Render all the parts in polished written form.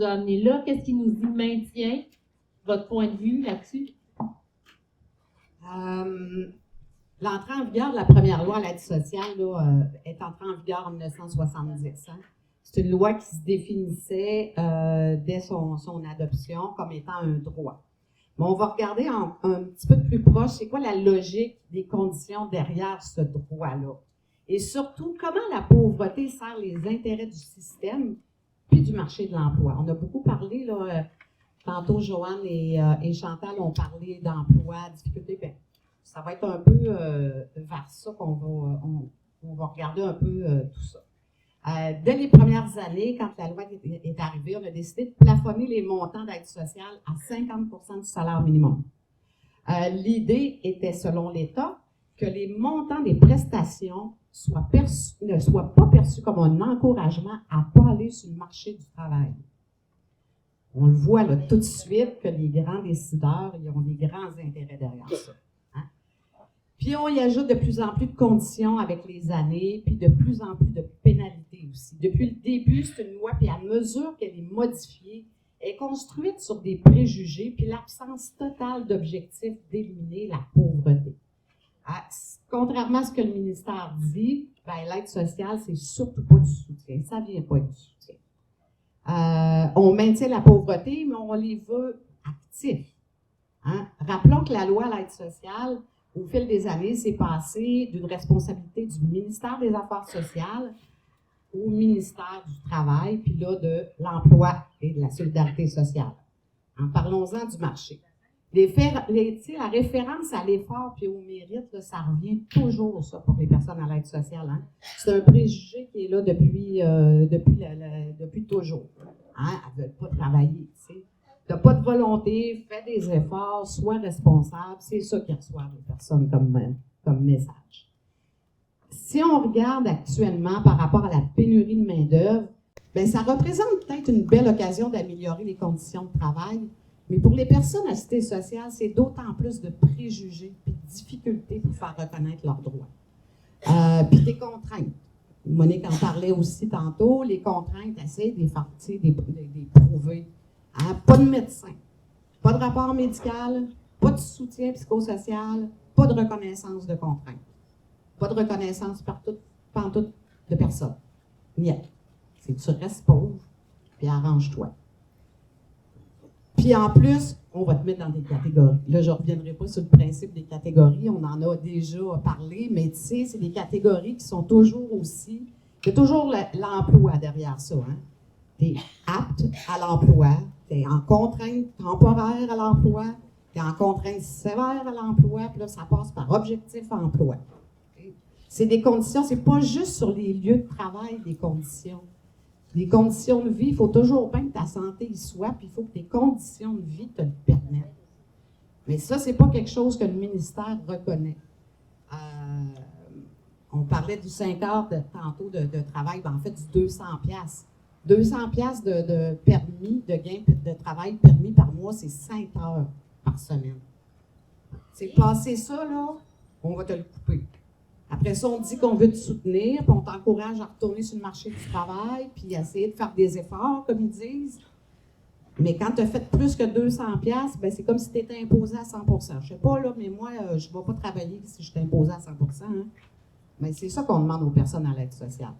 a amené là? Qu'est-ce qui nous y maintient? Votre point de vue là-dessus? L'entrée en vigueur de la première loi à l'aide sociale là, est entrée en vigueur en 1970. Hein? C'est une loi qui se définissait dès son adoption comme étant un droit. Mais on va regarder un petit peu de plus proche, c'est quoi la logique des conditions derrière ce droit-là. Et surtout, comment la pauvreté sert les intérêts du système puis du marché de l'emploi. On a beaucoup parlé, là, tantôt Joanne et Chantal ont parlé d'emploi, difficultés. Ben, ça va être un peu vers ça qu'on va, on va regarder un peu tout ça. Dès les premières années, quand la loi est arrivée, on a décidé de plafonner les montants d'aide sociale à 50% du salaire minimum. L'idée était, selon l'État, que les montants des prestations ne soient pas perçus comme un encouragement à ne pas aller sur le marché du travail. On le voit là, tout de suite que les grands décideurs, ils ont des grands intérêts derrière ça. Hein? Puis on y ajoute de plus en plus de conditions avec les années, puis de plus en plus de pénalités aussi. Depuis le début, c'est une loi, puis à mesure qu'elle est modifiée, elle est construite sur des préjugés, puis l'absence totale d'objectifs d'éliminer la pauvreté. Contrairement à ce que le ministère dit, ben, l'aide sociale, c'est surtout pas du soutien. Ça ne vient pas du soutien. On maintient la pauvreté, mais on les veut actifs. Hein? Rappelons que la loi à l'aide sociale, au fil des années, s'est passée d'une responsabilité du ministère des Affaires sociales au ministère du Travail, puis là, de l'Emploi et de la Solidarité sociale. Parlons-en du marché. La référence à l'effort puis au mérite, là, ça revient toujours, ça, pour les personnes à l'aide sociale. Hein? C'est un préjugé qui est là depuis toujours. Hein? Elles ne veulent pas travailler. Tu n'as pas de volonté, fais des efforts, sois responsable. C'est ça qu'ils reçoivent les personnes comme message. Si on regarde actuellement par rapport à la pénurie de main-d'œuvre, bien, ça représente peut-être une belle occasion d'améliorer les conditions de travail. Mais pour les personnes assistées sociales, c'est d'autant plus de préjugés et de difficultés pour faire reconnaître leurs droits. Puis des contraintes. Monique en parlait aussi tantôt. Les contraintes, essaient de les prouver. Hein? Pas de médecin, pas de rapport médical, pas de soutien psychosocial, pas de reconnaissance de contraintes. Pas de reconnaissance pantoute de personne. Niet. C'est que tu restes pauvre, puis arrange-toi. Puis en plus, on va te mettre dans des catégories. Là, je ne reviendrai pas sur le principe des catégories, on en a déjà parlé, mais tu sais, c'est des catégories qui sont toujours aussi... Il y a toujours l'emploi derrière ça. Hein? Tu es apte à l'emploi, tu es en contrainte temporaire à l'emploi, tu es en contrainte sévère à l'emploi, puis là, ça passe par objectif emploi. C'est des conditions, c'est pas juste sur les lieux de travail des conditions. Les conditions de vie, il faut toujours bien que ta santé y soit, puis il faut que tes conditions de vie te le permettent. Mais ça, c'est pas quelque chose que le ministère reconnaît. On parlait du 5 heures tantôt de travail, ben en fait du 200 $. 200 $ de permis, de gain de travail permis par mois, c'est 5 heures par semaine. C'est passer ça, là, on va te le couper. Après ça, on dit qu'on veut te soutenir, puis on t'encourage à retourner sur le marché du travail, puis essayer de faire des efforts, comme ils disent. Mais quand tu as fait plus que 200 $, ben c'est comme si tu étais imposé à 100%. Je sais pas, là, mais moi, je ne vais pas travailler si je suis imposé à 100%. Hein. Mais c'est ça qu'on demande aux personnes à l'aide sociale.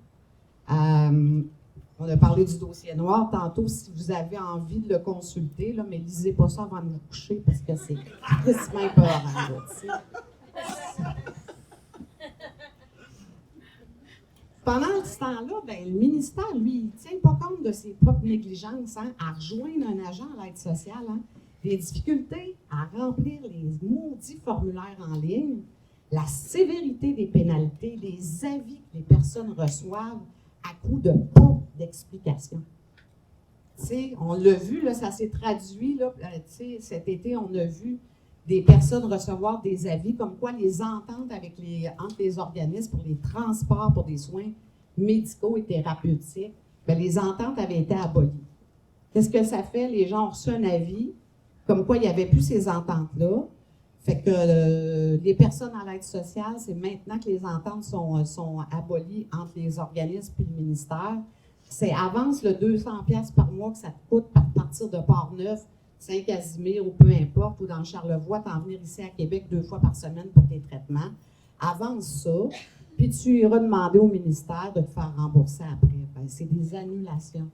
On a parlé du dossier noir tantôt. Si vous avez envie de le consulter, là, mais lisez pas ça avant de vous coucher, parce que c'est tristement épeurant. Pendant ce temps-là, ben, le ministère, lui, il ne tient pas compte de ses propres négligences, hein, à rejoindre un agent à l'aide sociale, hein, des difficultés à remplir les maudits formulaires en ligne, la sévérité des pénalités, des avis que les personnes reçoivent à coup de pas d'explication. On l'a vu, là, ça s'est traduit, là, cet été, on a vu des personnes recevoir des avis comme quoi les ententes entre les organismes pour les transports pour des soins médicaux et thérapeutiques, bien, les ententes avaient été abolies. Qu'est-ce que ça fait? Les gens ont reçu un avis comme quoi il n'y avait plus ces ententes-là. Fait que les personnes à l'aide sociale, c'est maintenant que les ententes sont abolies entre les organismes et le ministère. c'est avance le 200$ par mois que ça te coûte à partir de Port-Neuf, Saint-Casimir ou peu importe, ou dans le Charlevoix, t'en venir ici à Québec 2 fois par semaine pour tes traitements. Avance ça, puis tu iras demander au ministère de te faire rembourser après. Ben, c'est des annulations.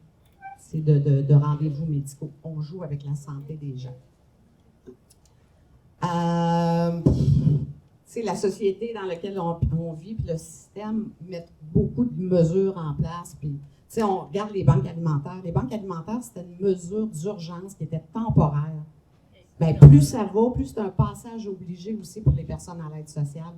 C'est de rendez-vous médicaux. On joue avec la santé des gens. C'est la société dans laquelle on vit, puis le système met beaucoup de mesures en place. Puis, on regarde les banques alimentaires. Les banques alimentaires, c'était une mesure d'urgence qui était temporaire. Bien, plus ça va, plus c'est un passage obligé aussi pour les personnes à l'aide sociale.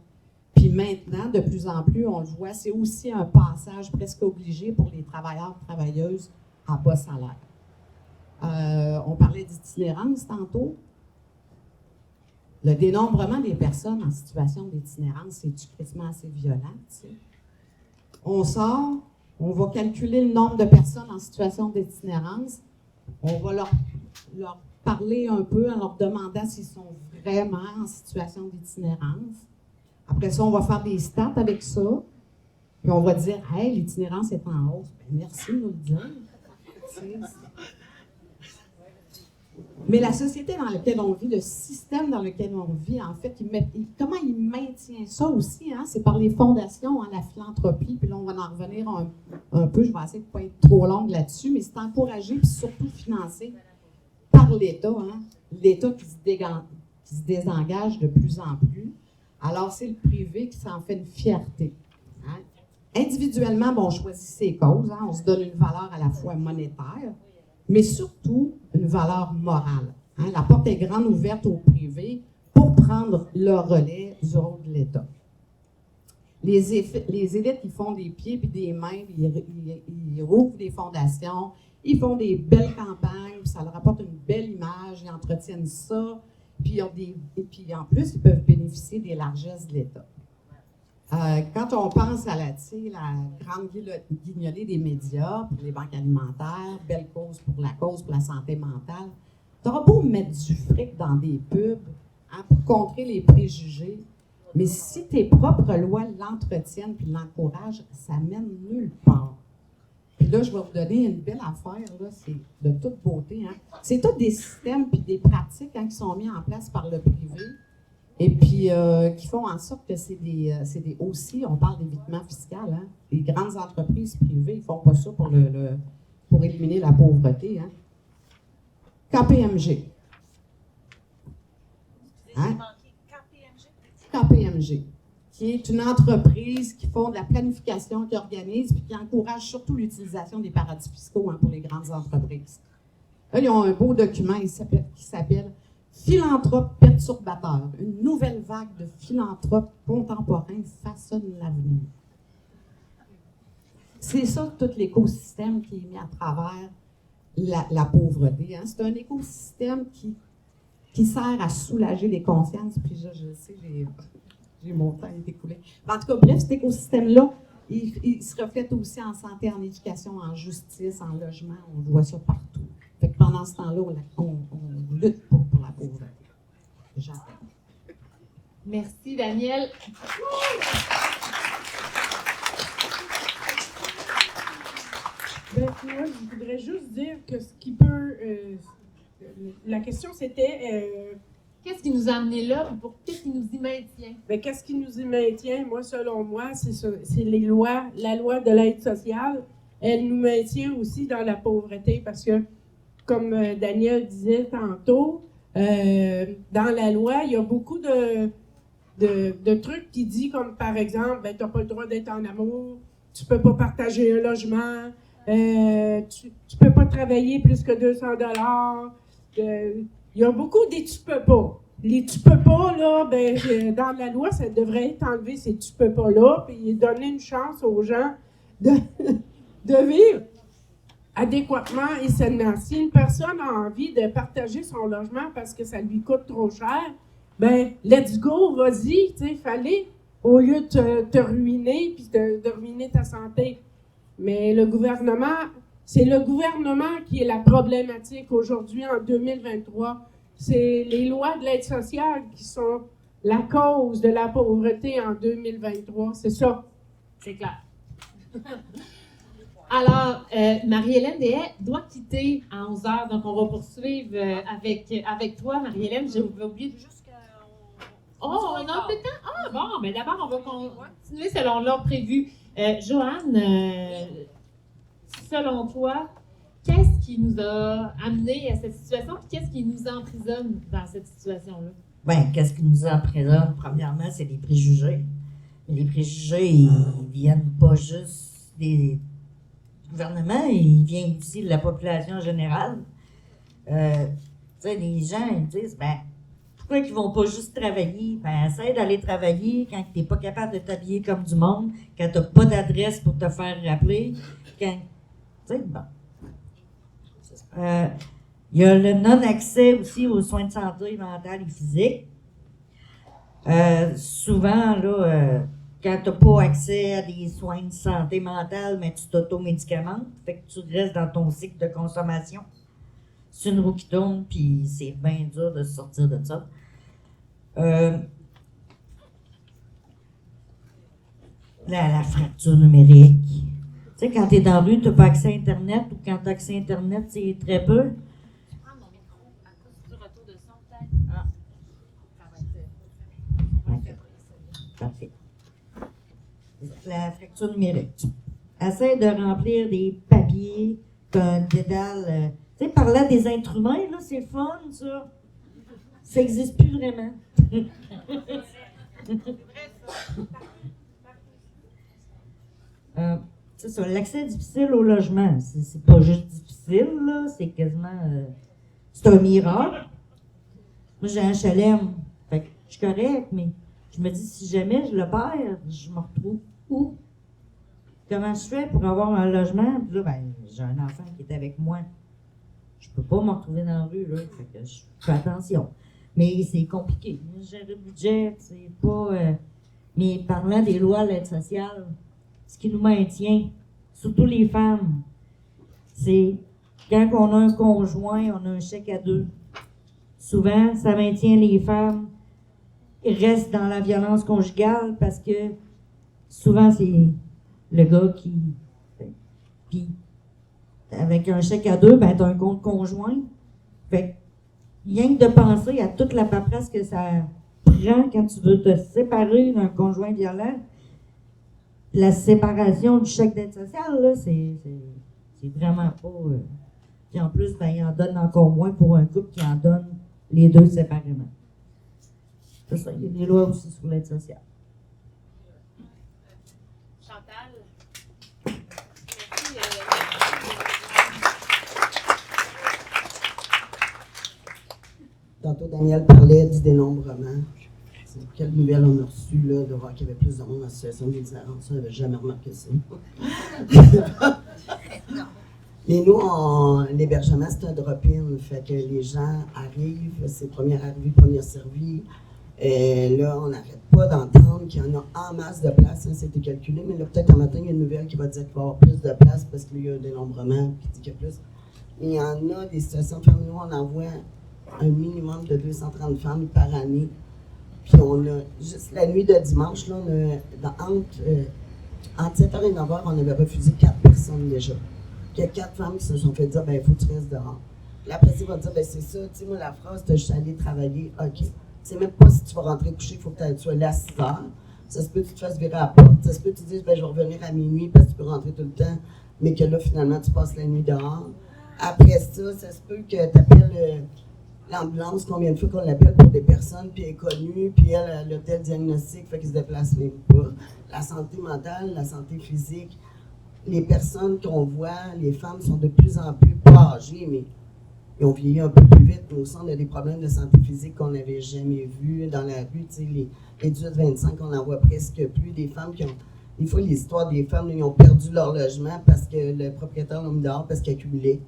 Puis maintenant, de plus en plus, on le voit, c'est aussi un passage presque obligé pour les travailleurs et travailleuses à bas salaire. On parlait d'itinérance tantôt. Le dénombrement des personnes en situation d'itinérance, c'est quasiment assez violent. T'sais. On sort, on va calculer le nombre de personnes en situation d'itinérance, on va leur parler un peu en leur demandant s'ils sont vraiment en situation d'itinérance. Après ça, on va faire des stats avec ça, puis on va dire « Hey, l'itinérance est en hausse. » Bien, merci de nous le dire. Mais la société dans laquelle on vit, le système dans lequel on vit, en fait, comment il maintient ça aussi, hein? C'est par les fondations, hein, la philanthropie, puis là, on va en revenir un peu, je vais essayer de ne pas être trop longue là-dessus, mais c'est encouragé, puis surtout financé par l'État, hein? L'État qui se désengage de plus en plus. Alors, c'est le privé qui s'en fait une fierté. Hein? Individuellement, bon, on choisit ses causes, hein? On se donne une valeur à la fois monétaire, mais surtout une valeur morale. Hein? La porte est grande ouverte au privé pour prendre le relais du rôle de l'État. Les élites, ils font des pieds et des mains, ils rouvrent des fondations, ils font des belles campagnes, puis ça leur apporte une belle image, ils entretiennent ça, puis en plus, ils peuvent bénéficier des largesses de l'État. Quand on pense à la grande guignolée des médias, pour les banques alimentaires, belle cause, pour la santé mentale, t'auras beau mettre du fric dans des pubs, hein, pour contrer les préjugés, mais si tes propres lois l'entretiennent puis l'encouragent, ça mène nulle part. Puis là, je vais vous donner une belle affaire, là, c'est de toute beauté. Hein. C'est tous des systèmes puis des pratiques hein, qui sont mis en place par le privé. Et puis, qui font en sorte que c'est des aussi, on parle d'évitement fiscal, hein. Les grandes entreprises privées, ils ne font pas ça pour éliminer la pauvreté. Hein. KPMG. Hein? KPMG, qui est une entreprise qui font de la planification, qui organise, puis qui encourage surtout l'utilisation des paradis fiscaux hein, pour les grandes entreprises. Là, ils ont un beau document qui s'appelle Philanthrope perturbateur, une nouvelle vague de philanthropes contemporains façonne l'avenir. C'est ça tout l'écosystème qui est mis à travers la pauvreté. Hein. C'est un écosystème qui sert à soulager les consciences. Puis je sais, j'ai mon temps est écoulé. En tout cas, bref, cet écosystème-là, il se reflète aussi en santé, en éducation, en justice, en logement. On voit ça partout. Fait que pendant ce temps-là, on lutte pour la pauvreté. J'arrête. Merci, Danielle. Ben, moi, je voudrais juste dire que ce qui peut... la question, c'était... Qu'est-ce qui nous a amenés là? Qu'est-ce qui nous y maintient? Ben, qu'est-ce qui nous y maintient? Moi, selon moi, c'est les lois. La loi de l'aide sociale, elle nous maintient aussi dans la pauvreté parce que, comme Daniel disait tantôt, dans la loi, il y a beaucoup de trucs qui disent, comme par exemple, ben, tu n'as pas le droit d'être en amour, tu ne peux pas partager un logement, tu ne peux pas travailler plus que 200$. Il y a beaucoup des « tu peux pas ». Les « tu peux pas », là, ben, dans la loi, ça devrait être enlevé ces « tu peux pas » là, puis donner une chance aux gens de vivre adéquatement et sainement. Si une personne a envie de partager son logement parce que ça lui coûte trop cher, ben let's go, vas-y, tu sais, fallait, au lieu de te ruiner puis de ruiner ta santé. Mais c'est le gouvernement qui est la problématique aujourd'hui en 2023. C'est les lois de l'aide sociale qui sont la cause de la pauvreté en 2023. C'est ça. C'est clair. Alors, Marie-Hélène Deshaies doit quitter à 11h, donc on va poursuivre avec toi, Marie-Hélène. J'ai oublié. Oh, on a un peu de temps? Ah, bon, mais d'abord, on va continuer selon l'ordre prévu. Joanne, selon toi, qu'est-ce qui nous a amené à cette situation, puis qu'est-ce qui nous emprisonne dans cette situation-là? Bien, qu'est-ce qui nous emprisonne? Premièrement, c'est les préjugés. Les préjugés, ils viennent pas juste des gouvernements, ils viennent aussi de la population générale. Tu sais, les gens, ils disent, ben, pourquoi ils vont pas juste travailler? Ben, essaie d'aller travailler quand tu n'es pas capable de t'habiller comme du monde, quand tu n'as pas d'adresse pour te faire rappeler, quand... Tu sais, bon. Il y a le non-accès aussi aux soins de santé mentale et physique. Souvent, là, quand tu n'as pas accès à des soins de santé mentale, mais tu t'auto-médicamentes, fait que tu restes dans ton cycle de consommation. C'est une roue qui tourne, puis c'est bien dur de sortir de ça. La fracture numérique. Tu sais, quand tu es dans la rue, tu n'as pas accès à Internet, ou quand tu as accès à Internet, c'est très peu. Je prends mon micro à cause du retour de son, peut-être. Ah. Parfait. La fracture numérique. Essaie de remplir des papiers, qu'un dédale. Tu sais, parler à des êtres humains, là, c'est le fun, ça. Ça n'existe plus vraiment. C'est ça, l'accès difficile au logement. C'est pas juste difficile, là, c'est quasiment. C'est un miracle. Moi, j'ai un HLM. Fait que je suis correct, mais je me dis, si jamais je le perds, je me retrouve où? Comment je fais pour avoir un logement? Puis là, ben, j'ai un enfant qui est avec moi. Je peux pas me retrouver dans la rue, là. Fait que je fais attention. Mais c'est compliqué. Gérer le budget, c'est pas. Mais parlant des lois de l'aide sociale, ce qui nous maintient, surtout les femmes, c'est quand on a un conjoint, on a un chèque à deux. Souvent, ça maintient les femmes. Ils restent dans la violence conjugale parce que souvent, c'est le gars qui. Puis, avec un chèque à deux, ben, t'as un compte conjoint. Fait que, rien que de penser à toute la paperasse que ça prend quand tu veux te séparer d'un conjoint violent, la séparation du chèque d'aide sociale, là, c'est vraiment pas. Puis en plus, ben, il en donne encore moins pour un couple qui en donne les deux séparément. C'est ça, il y a des lois aussi sur l'aide sociale. Chantal? Tantôt, Daniel parlait du dénombrement. Quelle nouvelle on a reçue, là, de voir qu'il y avait plus de monde en situation d'itinérance. On n'avait jamais remarqué ça. Mais nous, l'hébergement, c'est un drop-in. Fait que les gens arrivent, c'est première arrivée, première servie. Et là, on n'arrête pas d'entendre qu'il y en a en masse de place. Hein, c'était calculé, mais là, peut-être un matin, il y a une nouvelle qui va dire qu'il va y avoir plus de place parce qu'il y a un dénombrement qui dit qu'il y a plus. Mais il y en a des situations de femmes. Nous, on envoie un minimum de 230 femmes par année. Puis on a, juste la nuit de dimanche, là, entre 7h et 9h, on avait refusé 4 personnes déjà. Il y a 4 femmes qui se sont fait dire, ben il faut que tu restes dehors. Puis après, ils vont dire, ben c'est ça, tu sais, moi, la phrase, tu as juste allé travailler, OK. Tu sais même pas si tu vas rentrer coucher, il faut que tu sois là à 6h. Ça se peut que tu te fasses virer à la porte. Ça se peut que tu dises, ben je vais revenir à minuit parce que tu peux rentrer tout le temps, mais que là, finalement, tu passes la nuit dehors. Après ça se peut que tu appelles l'ambulance, combien de fois qu'on l'appelle pour des personnes, puis elle est connue, puis elle a tel diagnostic, fait qu'ils se déplacent même pas. La santé mentale, la santé physique, les personnes qu'on voit, les femmes sont de plus en plus pas âgées, mais ils ont vieilli un peu plus vite. Nous aussi, on a des problèmes de santé physique qu'on n'avait jamais vus dans la rue. Tu sais, les 18-25, on en voit presque plus. Des femmes qui ont... Des fois, l'histoire des femmes, ils ont perdu leur logement parce que le propriétaire l'a mis dehors parce qu'il accumulait.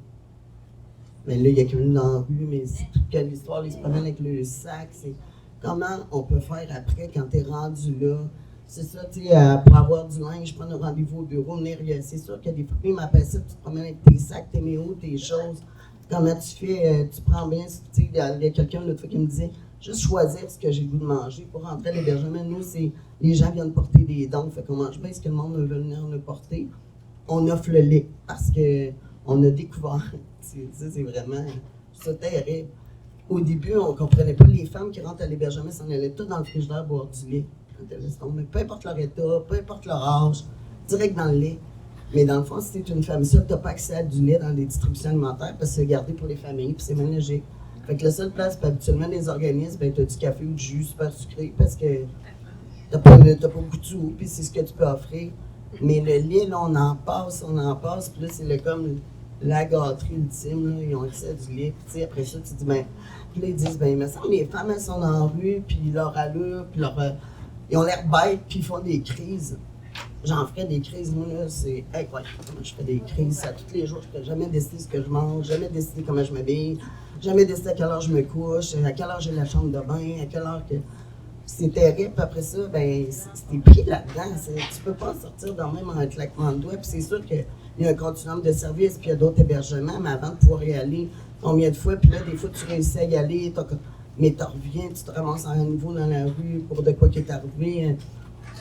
Mais là, il y a quelqu'un dans la rue, mais c'est toute l'histoire, ils se promènent avec le sac. C'est comment on peut faire après quand tu es rendu là. C'est ça, tu sais, pour avoir du linge, prendre un rendez-vous au bureau, venir, c'est sûr qu'il y a des fois, ils m'appellent ça, tu te promènes avec tes sacs, tes méos, tes choses. Comment tu fais, tu prends bien, tu sais, il y a quelqu'un l'autre fois qui me disait, juste choisir ce que j'ai le goût de manger pour rentrer à l'hébergement. Nous, c'est, les gens viennent porter des dons, fait qu'on mange bien ce que le monde veut venir nous porter. on offre le lait parce qu'on a découvert. C'est vraiment ça terrible. Au début, on ne comprenait pas. Les femmes qui rentrent à l'hébergement s'en allaient toutes dans le frigidaire boire du lait. Quand elles laissent tomber. Peu importe leur état, peu importe leur âge, direct dans le lait. Mais dans le fond, si tu es une femme seule, tu n'as pas accès à du lait dans les distributions alimentaires parce que c'est gardé pour les familles puis c'est ménagé. Fait que la seule place, puis habituellement, les organismes, ben, tu as du café ou du jus super sucré parce que tu n'as pas beaucoup de sous, puis c'est ce que tu peux offrir. Mais le lait, là, on en passe, puis là, c'est comme la gâterie ultime, là, ils ont accès à du lait. Puis après ça, tu dis, ben, puis là, ils disent, ben, il me semble les femmes, elles sont dans la rue, puis leur allure, puis ils ont l'air bêtes, puis ils font des crises. J'en ferais des crises, moi, là, c'est incroyable. Moi, je fais des crises, ça, tous les jours, je peux jamais décider ce que je mange, jamais décider comment je m'habille, jamais décider à quelle heure je me couche, à quelle heure j'ai la chambre de bain, à quelle heure que... C'est terrible, puis après ça, ben, t'es pris là-dedans. Tu peux pas sortir dans même un claquement de doigts, puis c'est sûr qu'il y a un continuum de services, puis il y a d'autres hébergements, mais avant de pouvoir y aller, combien de fois, puis là, des fois, tu réussis à y aller, mais tu reviens, tu te ramasses à un niveau dans la rue pour de quoi qui est arrivé.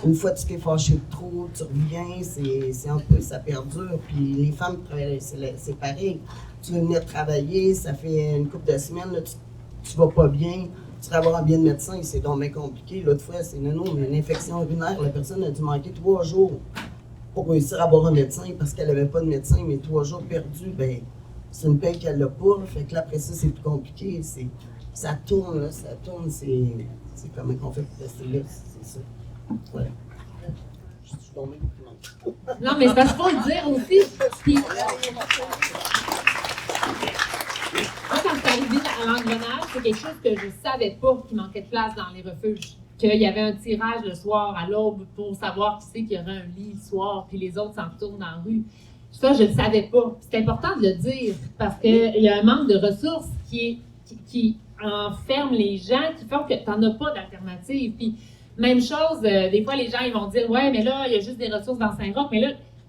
Une fois, tu t'es fâché de trop, tu reviens, c'est un peu, ça perdure, puis les femmes, c'est pareil. Tu veux venir travailler, ça fait une couple de semaines, là, tu vas pas bien. Tu vas avoir un bien de médecin, c'est donc bien compliqué. L'autre fois, c'est mais une infection urinaire. La personne a dû manquer 3 jours pour réussir à avoir un médecin parce qu'elle n'avait pas de médecin, mais 3 jours perdus, ben c'est une paye qu'elle n'a pas. Fait que là, après ça, c'est plus compliqué. Ça tourne, là, c'est comment qu'on fait pour rester là, c'est ça. Voilà. Je suis tombée. Non, mais c'est parce qu'il faut le dire aussi. Puis, moi, quand je suis arrivée à l'engrenage, c'est quelque chose que je ne savais pas qu'il manquait de place dans les refuges. Qu'il y avait un tirage le soir à l'aube pour savoir qui c'est qu'il y aurait un lit le soir, puis les autres s'en retournent dans la rue. Ça, je ne le savais pas. C'est important de le dire parce qu'il y a un manque de ressources qui enferme les gens, qui font que tu n'en as pas d'alternative. Puis, même chose, des fois, les gens ils vont dire « Ouais, mais là, il y a juste des ressources dans Saint-Roch. » Mais là,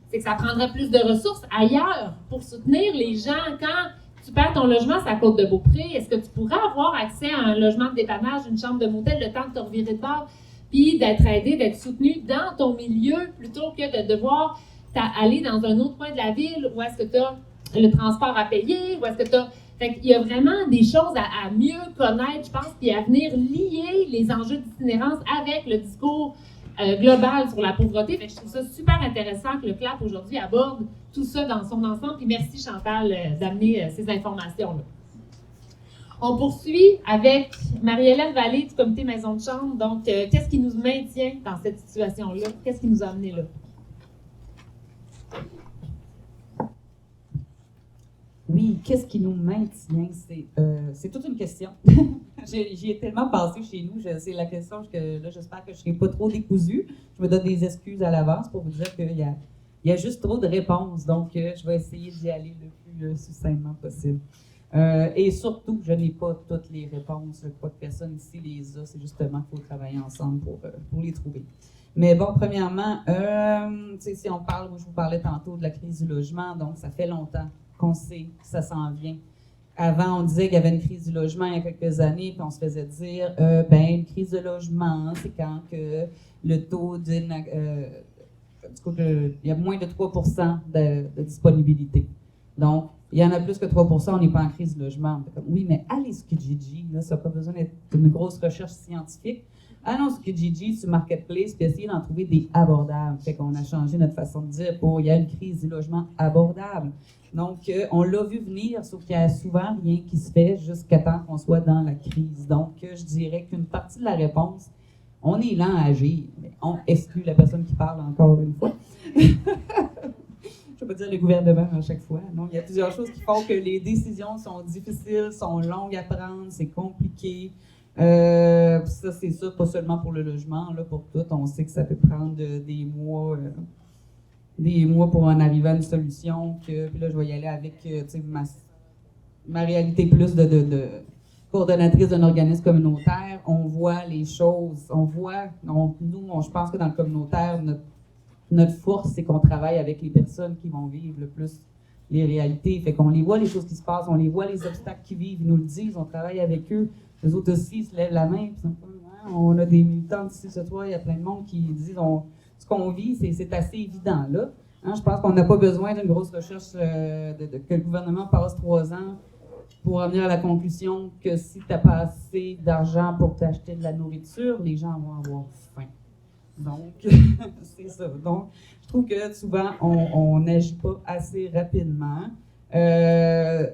c'est que ça prendrait plus de ressources ailleurs pour soutenir les gens quand... Tu perds ton logement, c'est à Côte-de-Beaupré. Est-ce que tu pourrais avoir accès à un logement de dépannage, une chambre de motel, le temps de te revirer de bord, puis d'être aidé, d'être soutenu dans ton milieu, plutôt que de devoir aller dans un autre coin de la ville où est-ce que tu as le transport à payer, où est-ce que tu as... Fait qu'il y a vraiment des choses à mieux connaître, je pense, puis à venir lier les enjeux d'itinérance avec le discours global sur la pauvreté. Fait que je trouve ça super intéressant que le CLAP aujourd'hui aborde tout ça dans son ensemble. Puis merci Chantal d'amener ces informations-là. On poursuit avec Marie-Hélène Vallée du comité Maison de Chambre. Donc, qu'est-ce qui nous maintient dans cette situation-là? Qu'est-ce qui nous a amené là? Oui, qu'est-ce qui nous maintient? C'est toute une question. J'y ai tellement passé chez nous, c'est la question que là, j'espère que je ne serai pas trop décousue. Je me donne des excuses à l'avance pour vous dire qu'il y a juste trop de réponses. Donc, je vais essayer d'y aller le plus succinctement possible. Et surtout, je n'ai pas toutes les réponses. Je crois que personne ici les a. C'est justement qu'il faut travailler ensemble pour les trouver. Mais bon, premièrement, si on parle, je vous parlais tantôt de la crise du logement, donc ça fait longtemps qu'on sait que ça s'en vient. Avant, on disait qu'il y avait une crise du logement il y a quelques années, puis on se faisait dire, une crise de logement, c'est quand que le taux il y a moins de 3% de disponibilité. Donc, il y en a plus que 3%, on n'est pas en crise de logement. Oui, mais allez sur Kijiji, là, ça n'a pas besoin d'être une grosse recherche scientifique. Allons sur Kijiji, sur Marketplace, puis essayez d'en trouver des abordables. Fait qu'on a changé notre façon de dire pour il y a une crise du logement abordable. Donc, on l'a vu venir, sauf qu'il y a souvent rien qui se fait jusqu'à temps qu'on soit dans la crise. Donc, je dirais qu'une partie de la réponse, on est lent à agir, mais on exclut la personne qui parle encore une fois. Je ne vais pas dire le gouvernement à chaque fois. Non, il y a plusieurs choses qui font que les décisions sont difficiles, sont longues à prendre, c'est compliqué. Ça, c'est ça, pas seulement pour le logement, là, pour tout. On sait que ça peut prendre des mois pour en arriver à une solution. Puis là, je vais y aller avec ma réalité plus de coordonnatrice d'un organisme communautaire. On voit les choses, je pense que dans le communautaire, notre force, c'est qu'on travaille avec les personnes qui vont vivre le plus les réalités. Fait qu'on les voit, les choses qui se passent, on les voit, les obstacles qu'ils vivent, ils nous le disent, on travaille avec eux. Les autres aussi, ils se lèvent la main, puis on a des militants ici ce soir, il y a plein de monde qui disent ce qu'on vit, c'est assez évident là. Hein, je pense qu'on n'a pas besoin d'une grosse recherche que le gouvernement passe 3 ans pour en venir à la conclusion que si tu n'as pas assez d'argent pour t'acheter de la nourriture, les gens vont avoir faim. Donc, c'est ça. Donc, je trouve que souvent, on n'agit pas assez rapidement.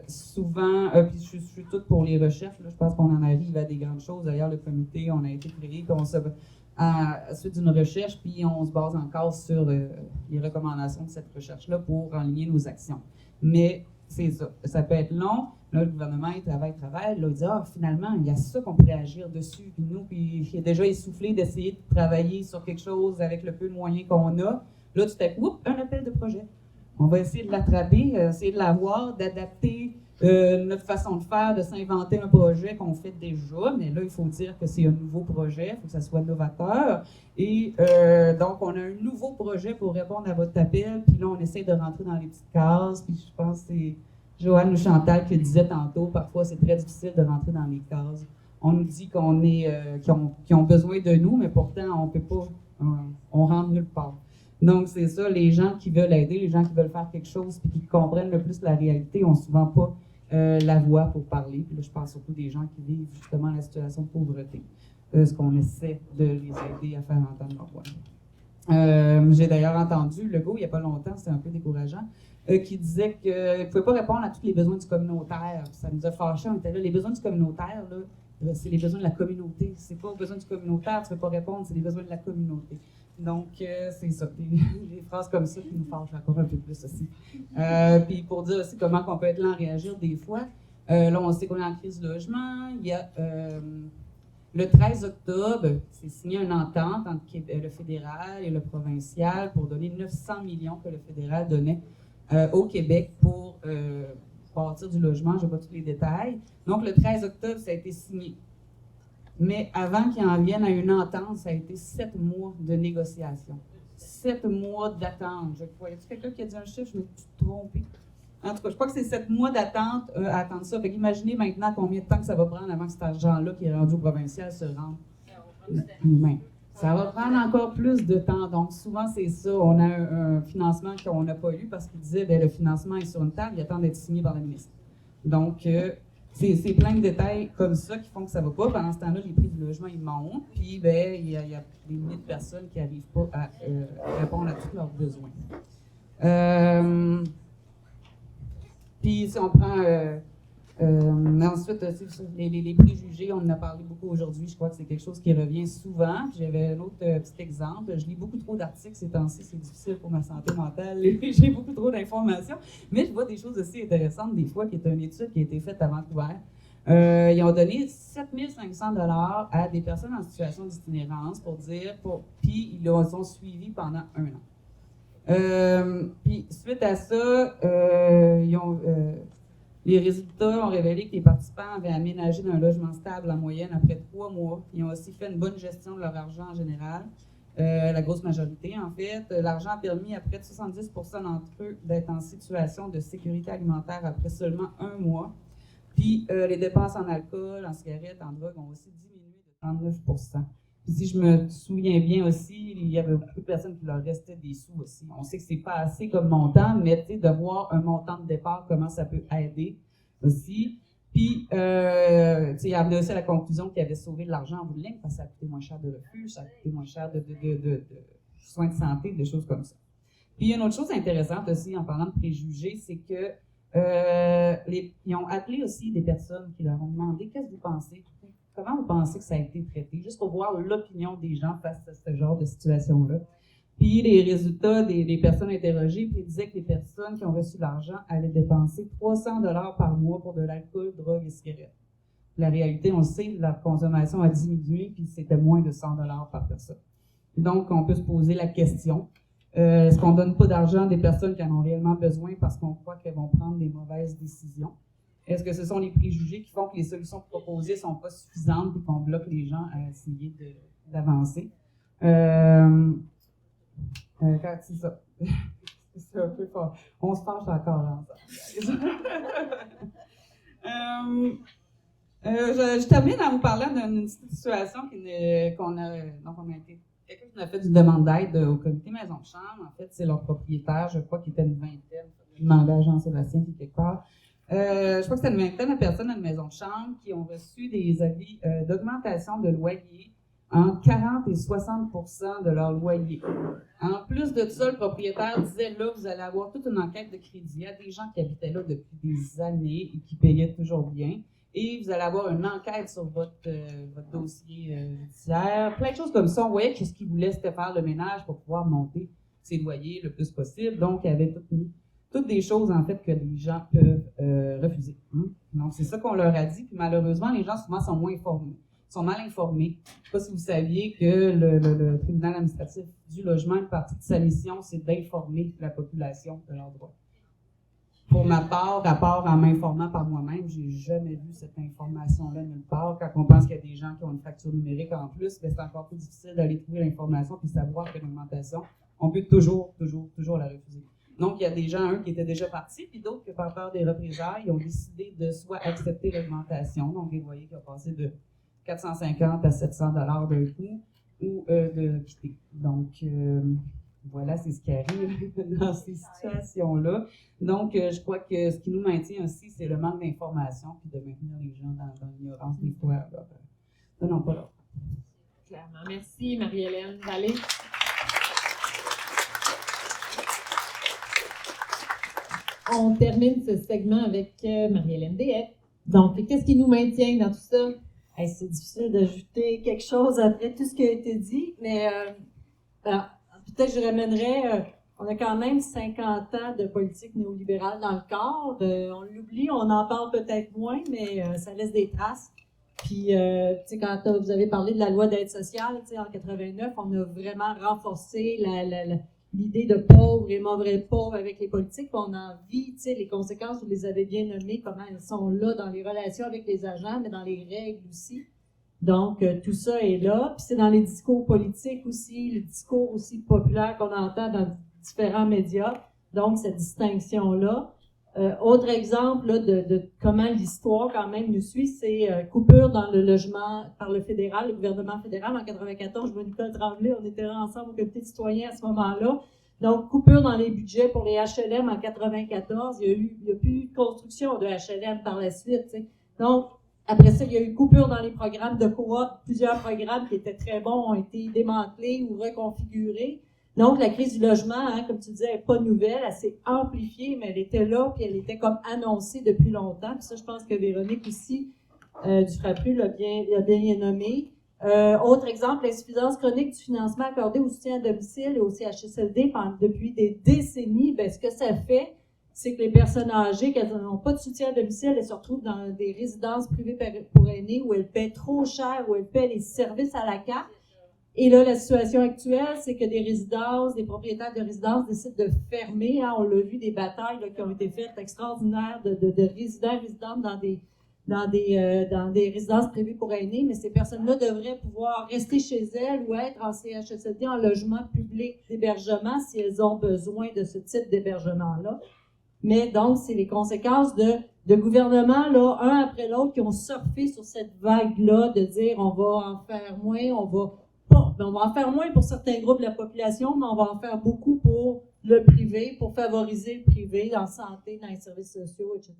Souvent, puis je suis toute pour les recherches, là, je pense qu'on en arrive à des grandes choses. D'ailleurs, le comité, on a été créé à la suite d'une recherche, puis on se base encore sur les recommandations de cette recherche-là pour enligner nos actions. Mais c'est ça. Ça peut être long. Là, le gouvernement, il travaille. Là, il dit, finalement, il y a ça qu'on pourrait agir dessus. Puis nous, puis il est déjà essoufflé d'essayer de travailler sur quelque chose avec le peu de moyens qu'on a. Là, tu t'es, un appel de projet. On va essayer de l'attraper, essayer de l'avoir, d'adapter notre façon de faire, de s'inventer un projet qu'on fait déjà. Mais là, il faut dire que c'est un nouveau projet, il faut que ça soit novateur. Et donc, on a un nouveau projet pour répondre à votre appel. Puis là, on essaie de rentrer dans les petites cases. Puis je pense que c'est Joanne ou Chantal qui disait tantôt, parfois, c'est très difficile de rentrer dans les cases. On nous dit qu'ils ont besoin de nous, mais pourtant, on peut pas, on rentre nulle part. Donc, c'est ça, les gens qui veulent aider, les gens qui veulent faire quelque chose puis qui comprennent le plus la réalité n'ont souvent pas la voix pour parler. Puis là, je parle surtout des gens qui vivent justement la situation de pauvreté. Ce qu'on essaie de les aider à faire entendre leur voix. J'ai d'ailleurs entendu Legault, il n'y a pas longtemps, c'était un peu décourageant, qui disait qu'il ne pouvait pas répondre à tous les besoins du communautaire. Ça nous a fâchés, on était là, les besoins du communautaire, là, c'est les besoins de la communauté. C'est pas aux besoins du communautaire, tu ne peux pas répondre, c'est les besoins de la communauté. Donc, c'est ça, des phrases comme ça qui nous fâchent encore un peu plus aussi. Puis pour dire aussi comment on peut être lent à réagir des fois, là, on sait qu'on est en crise de logement. Il y a le 13 octobre, c'est signé une entente entre le fédéral et le provincial pour donner 900 millions que le fédéral donnait au Québec pour bâtir du logement. Je n'ai pas tous les détails. Donc, le 13 octobre, ça a été signé. Mais avant qu'ils en viennent à une entente, ça a été 7 mois de négociation. 7 mois d'attente. Je crois. Y a-t-il quelqu'un qui a dit un chiffre? Je me suis trompée. En tout cas, je crois que c'est 7 mois d'attente à attendre ça. Fait qu'imaginez maintenant combien de temps que ça va prendre avant que cet argent-là qui est rendu au provincial se rende. Ça va prendre encore plus de temps. Donc, souvent, c'est ça. On a un financement qu'on n'a pas eu parce qu'il disait le financement est sur une table, il attend d'être signé par le ministre. Donc, c'est plein de détails comme ça qui font que ça ne va pas. Pendant ce temps-là, les prix du logement, ils montent. Puis, il y a des milliers de personnes qui n'arrivent pas à répondre à tous leurs besoins. Puis, si on prend ensuite, les préjugés, on en a parlé beaucoup aujourd'hui. Je crois que c'est quelque chose qui revient souvent. J'avais un autre petit exemple. Je lis beaucoup trop d'articles ces temps-ci. C'est difficile pour ma santé mentale. J'ai beaucoup trop d'informations. Mais je vois des choses aussi intéressantes, des fois, qui est une étude qui a été faite à Vancouver. Ils ont donné 7 500 $ à des personnes en situation d'itinérance puis ils les ont suivis pendant 1 an. Puis, suite à ça, les résultats ont révélé que les participants avaient aménagé d'un logement stable en moyenne après 3 mois. Ils ont aussi fait une bonne gestion de leur argent en général, la grosse majorité en fait. L'argent a permis à près de 70 % d'entre eux d'être en situation de sécurité alimentaire après seulement 1 mois. Puis les dépenses en alcool, en cigarettes, en drogue ont aussi diminué de 39 %. Puis si je me souviens bien aussi, il y avait beaucoup de personnes qui leur restaient des sous aussi. On sait que c'est pas assez comme montant, mais de voir un montant de départ, comment ça peut aider aussi. Puis, il y avait aussi à la conclusion qu'il avait sauvé de l'argent en bout de ligne parce que ça a coûté moins cher de refuge, ça a coûté moins cher de soins de santé, des choses comme ça. Puis, il y a une autre chose intéressante aussi en parlant de préjugés, c'est que ils ont appelé aussi des personnes qui leur ont demandé « Qu'est-ce que vous pensez? Comment vous pensez que ça a été traité? » Juste pour voir l'opinion des gens face à ce genre de situation-là. Puis les résultats des personnes interrogées disaient que les personnes qui ont reçu l'argent allaient dépenser 300 $ par mois pour de l'alcool, drogue et cigarettes. La réalité, on le sait, la consommation a diminué, puis c'était moins de 100 $ par personne. Donc, on peut se poser la question, est-ce qu'on ne donne pas d'argent à des personnes qui en ont réellement besoin parce qu'on croit qu'elles vont prendre des mauvaises décisions? Est-ce que ce sont les préjugés qui font que les solutions proposées ne sont pas suffisantes et qu'on bloque les gens à essayer d'avancer? C'est ça. C'est un peu fort. On se fâche encore ensemble. Je termine en vous parlant d'une situation dont on a été quelqu'un qui m'a fait une demande d'aide au comité Maison de Chambre. En fait, c'est leur propriétaire, je crois qu'il était une vingtaine. Je demandais à Jean-Sébastien qui est quelque part. Je crois que c'était une vingtaine de personnes à une maison de chambre qui ont reçu des avis d'augmentation de loyer entre 40 et 60% de leur loyer. En plus de ça, le propriétaire disait, là, vous allez avoir toute une enquête de crédit. Il y a des gens qui habitaient là depuis des années et qui payaient toujours bien. Et vous allez avoir une enquête sur votre dossier judiciaire. Plein de choses comme ça. On voyait que ce qu'ils voulaient, c'était faire le ménage pour pouvoir monter ses loyers le plus possible. Donc, il y avait toutes des choses, en fait, que les gens peuvent refuser. Donc, c'est ça qu'on leur a dit. Puis, malheureusement, les gens, souvent, sont mal informés. Je ne sais pas si vous saviez que le tribunal administratif du logement, une partie de sa mission, c'est d'informer la population de leurs droits. Pour ma part, à part en m'informant par moi-même, j'ai jamais vu cette information-là nulle part. Quand on pense qu'il y a des gens qui ont une facture numérique en plus, ben c'est encore plus difficile d'aller trouver l'information puis savoir que l'augmentation, on peut toujours la refuser. Donc, il y a des gens, qui étaient déjà partis, puis d'autres qui, par peur des représailles, ils ont décidé de soit accepter l'augmentation, donc des loyers qui ont passé de 450 à 700 $ d'un coup, ou de quitter. Donc, voilà, c'est ce qui arrive dans ces situations-là. Donc, je crois que ce qui nous maintient aussi, c'est le manque d'information, puis de maintenir les gens dans l'ignorance des fois. Non, pas là. Clairement. Merci, Marie-Hélène. Allez. On termine ce segment avec Marie-Hélène Deshaies. Donc, qu'est-ce qui nous maintient dans tout ça? Hey, c'est difficile d'ajouter quelque chose après tout ce qui a été dit, mais alors, peut-être que je ramènerais, on a quand même 50 ans de politique néolibérale dans le corps. On l'oublie, on en parle peut-être moins, mais ça laisse des traces. Puis, tu sais, quand vous avez parlé de la loi d'aide sociale, tu sais, en 89, on a vraiment renforcé l'idée de pauvres et mauvais pauvres avec les politiques. On en vit, tu sais, les conséquences, vous les avez bien nommées, comment elles sont là dans les relations avec les agents, mais dans les règles aussi. Donc, tout ça est là. Puis c'est dans les discours politiques aussi, les discours aussi populaires qu'on entend dans différents médias. Donc, cette distinction-là. Autre exemple là, de comment l'histoire quand même nous suit, c'est coupure dans le logement par le fédéral, le gouvernement fédéral. En 94, je vois Nicole Tremblay, on était ensemble au comité de citoyens à ce moment-là. Donc, coupure dans les budgets pour les HLM en 94. Il n'y a plus eu de construction de HLM par la suite. T'sais. Donc, après ça, il y a eu coupure dans les programmes de coop. Plusieurs programmes qui étaient très bons ont été démantelés ou reconfigurés. Donc, la crise du logement, hein, comme tu disais, n'est pas nouvelle, elle s'est amplifiée, mais elle était là, puis elle était comme annoncée depuis longtemps. Puis ça, je pense que Véronique aussi, Dufrappru l'a bien nommé. Autre exemple, l'insuffisance chronique du financement accordé au soutien à domicile et au CHSLD depuis des décennies. Bien, ce que ça fait, c'est que les personnes âgées, qui n'ont pas de soutien à domicile, elles se retrouvent dans des résidences privées pour aînés où elles paient trop cher, où elles paient les services à la carte. Et là, la situation actuelle, c'est que des propriétaires de résidences décident de fermer. Hein, on l'a vu, des batailles là, qui ont été faites extraordinaires de résidents dans des résidences privées pour aînés. Mais ces personnes-là devraient pouvoir rester chez elles ou être en CHSLD, en logement public d'hébergement, si elles ont besoin de ce type d'hébergement-là. Mais donc, c'est les conséquences de gouvernements, là, un après l'autre, qui ont surfé sur cette vague-là de dire on va en faire moins, on va en faire moins pour certains groupes de la population, mais on va en faire beaucoup pour le privé, pour favoriser le privé dans la santé, dans les services sociaux, etc.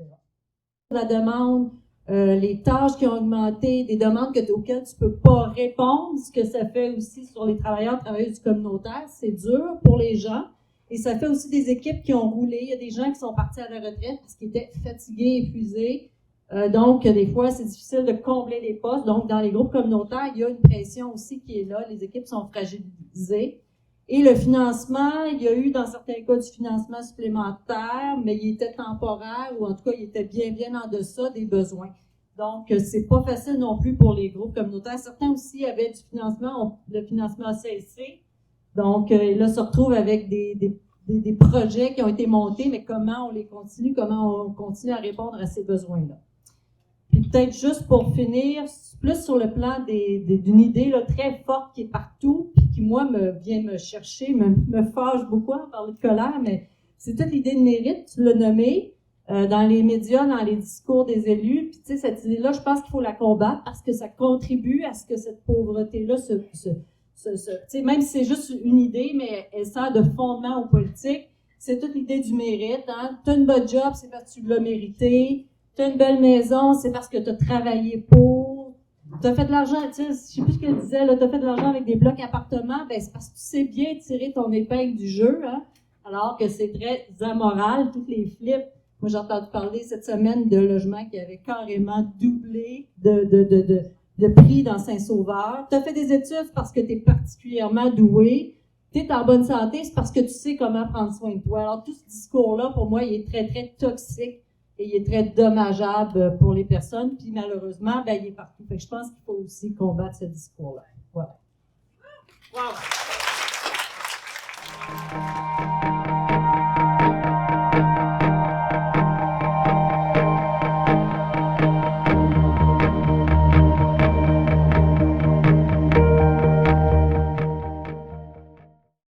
La demande, les tâches qui ont augmenté, des demandes auxquelles tu peux pas répondre, ce que ça fait aussi sur les travailleuses du communautaire, c'est dur pour les gens. Et ça fait aussi des équipes qui ont roulé. Il y a des gens qui sont partis à la retraite parce qu'ils étaient fatigués, épuisés. Donc, des fois, c'est difficile de combler les postes. Donc, dans les groupes communautaires, il y a une pression aussi qui est là. Les équipes sont fragilisées. Et le financement, il y a eu dans certains cas du financement supplémentaire, mais il était temporaire ou en tout cas, il était bien en deçà des besoins. Donc, c'est pas facile non plus pour les groupes communautaires. Certains aussi avaient du financement, le financement a cessé. Donc, là, se retrouvent avec des projets qui ont été montés, mais comment on les continue, comment on continue à répondre à ces besoins-là. Puis peut-être juste pour finir, plus sur le plan d'une idée là, très forte qui est partout, puis qui, moi, vient me chercher, me fâche beaucoup à parler de colère, mais c'est toute l'idée de mérite, tu l'as nommé, dans les médias, dans les discours des élus. Puis tu sais, cette idée-là, je pense qu'il faut la combattre parce que ça contribue à ce que cette pauvreté-là tu sais, même si c'est juste une idée, mais elle sert de fondement aux politiques. C'est toute l'idée du mérite. Hein? Tu as une bonne job, c'est parce que tu l'as mérité. Tu as une belle maison, c'est parce que tu as travaillé pour. Tu as fait de l'argent, tu sais, je sais plus ce qu'elle disait, tu as fait de l'argent avec des blocs appartements, ben c'est parce que tu sais bien tirer ton épingle du jeu, hein? Alors que c'est très amoral, toutes les flips. Moi, j'ai entendu parler cette semaine de logements qui avaient carrément doublé de prix dans Saint-Sauveur. Tu as fait des études parce que tu es particulièrement doué. Tu es en bonne santé, c'est parce que tu sais comment prendre soin de toi. Alors, tout ce discours-là, pour moi, il est très, très toxique et il est très dommageable pour les personnes. Puis, malheureusement, ben, il est partout. Fait que je pense qu'il faut aussi combattre ce discours-là. Voilà. Wow!